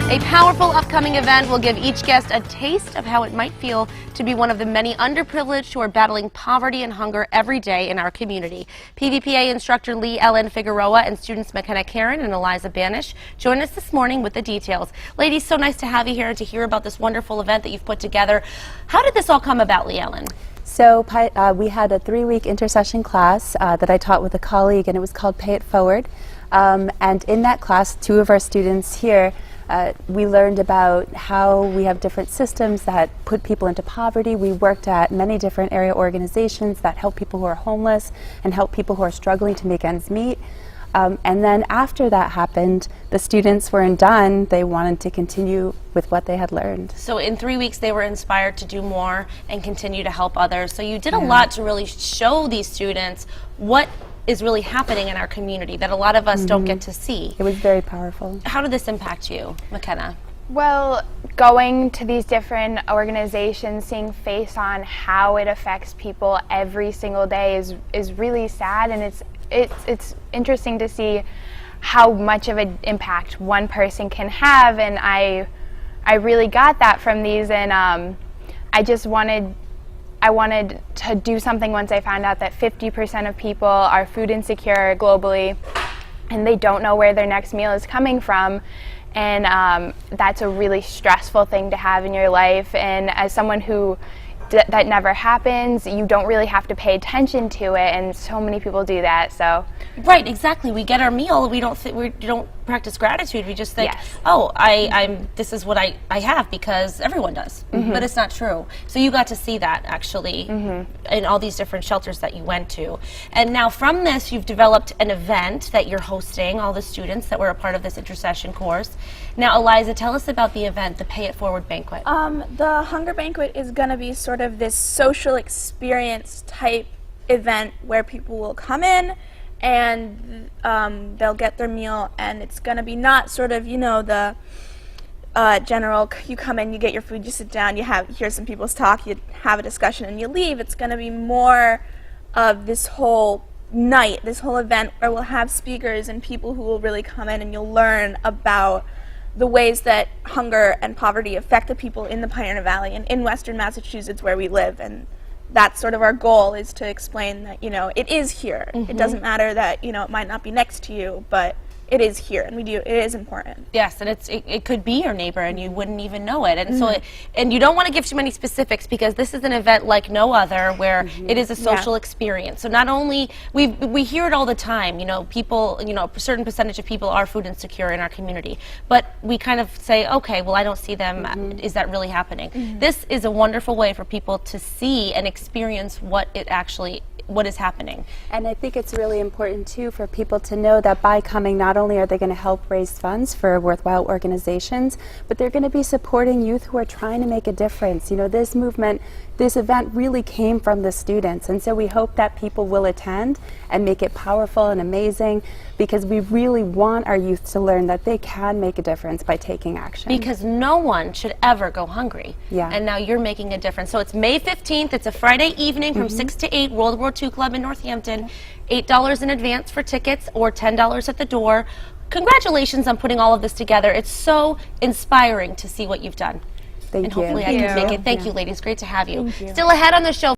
A powerful upcoming event will give each guest a taste of how it might feel to be one of the many underprivileged who are battling poverty and hunger every day in our community. PVPA instructor Lee Ellen Figueroa and students McKenna Karen and Eliza Banish join us this morning with the details. Ladies, so nice to have you here and to hear about this wonderful event that you've put together. How did this all come about, Lee Ellen? So we had a 3-week intercession class that I taught with a colleague, and it was called Pay It Forward. And in that class, 2 of our students here, we learned about how we have different systems that put people into poverty. We worked at many different area organizations that help people who are homeless and help people who are struggling to make ends meet. And then after that happened, the students weren't done. They wanted to continue with what they had learned. So in 3 weeks, they were inspired to do more and continue to help others. So you did a lot to really show these students what is really happening in our community that a lot of us don't get to see. It was very powerful. How did this impact you, McKenna? Well, going to these different organizations, seeing face on how it affects people every single day is really sad, and it's interesting to see how much of an impact one person can have, and I really got that from these, and I wanted to do something once I found out that 50% of people are food insecure globally, and they don't know where their next meal is coming from. And that's a really stressful thing to have in your life. And as someone who that never happens, you don't really have to pay attention to it, and so many people do that. So right, exactly. We get our meal. We don't practice gratitude. We just think, oh, this is what I have because everyone does. But it's not true. So you got to see that actually in all these different shelters that you went to. And now from this, you've developed an event that you're hosting, all the students that were a part of this intercession course. Now, Eliza, tell us about the event, the Pay It Forward Banquet. The Hunger Banquet is going to be sort of this social experience type event where people will come in and they'll get their meal, and it's going to be not sort of, you know, the general, you come in, you get your food, you sit down, you hear some people's talk, you have a discussion, and you leave. It's going to be more of this whole night, this whole event where we'll have speakers and people who will really come in, and you'll learn about the ways that hunger and poverty affect the people in the Pioneer Valley and in Western Massachusetts where we live. And that's sort of our goal, is to explain that, you know, it is here. It doesn't matter that, you know, it might not be next to you, but it is here, and it is important. Yes, and it could be your neighbor, and you wouldn't even know it. And so, and you don't want to give too many specifics, because this is an event like no other, where it is a social experience. So not only we hear it all the time, you know, people, you know, a certain percentage of people are food insecure in our community, but we kind of say, okay, well, I don't see them. Is that really happening? This is a wonderful way for people to see and experience what is happening. And I think it's really important too for people to know that by coming, not only are they going to help raise funds for worthwhile organizations, but they're going to be supporting youth who are trying to make a difference. You know, this movement, this event really came from the students, and so we hope that people will attend and make it powerful and amazing, because we really want our youth to learn that they can make a difference by taking action. Because no one should ever go hungry. And now you're making a difference. So it's May 15th. It's a Friday evening from 6 to 8, World War II Club in Northampton. $8 in advance for tickets or $10 at the door. Congratulations on putting all of this together. It's so inspiring to see what you've done. Thank you. And hopefully I can make it. Thank you, ladies. Great to have you. Still ahead on the show.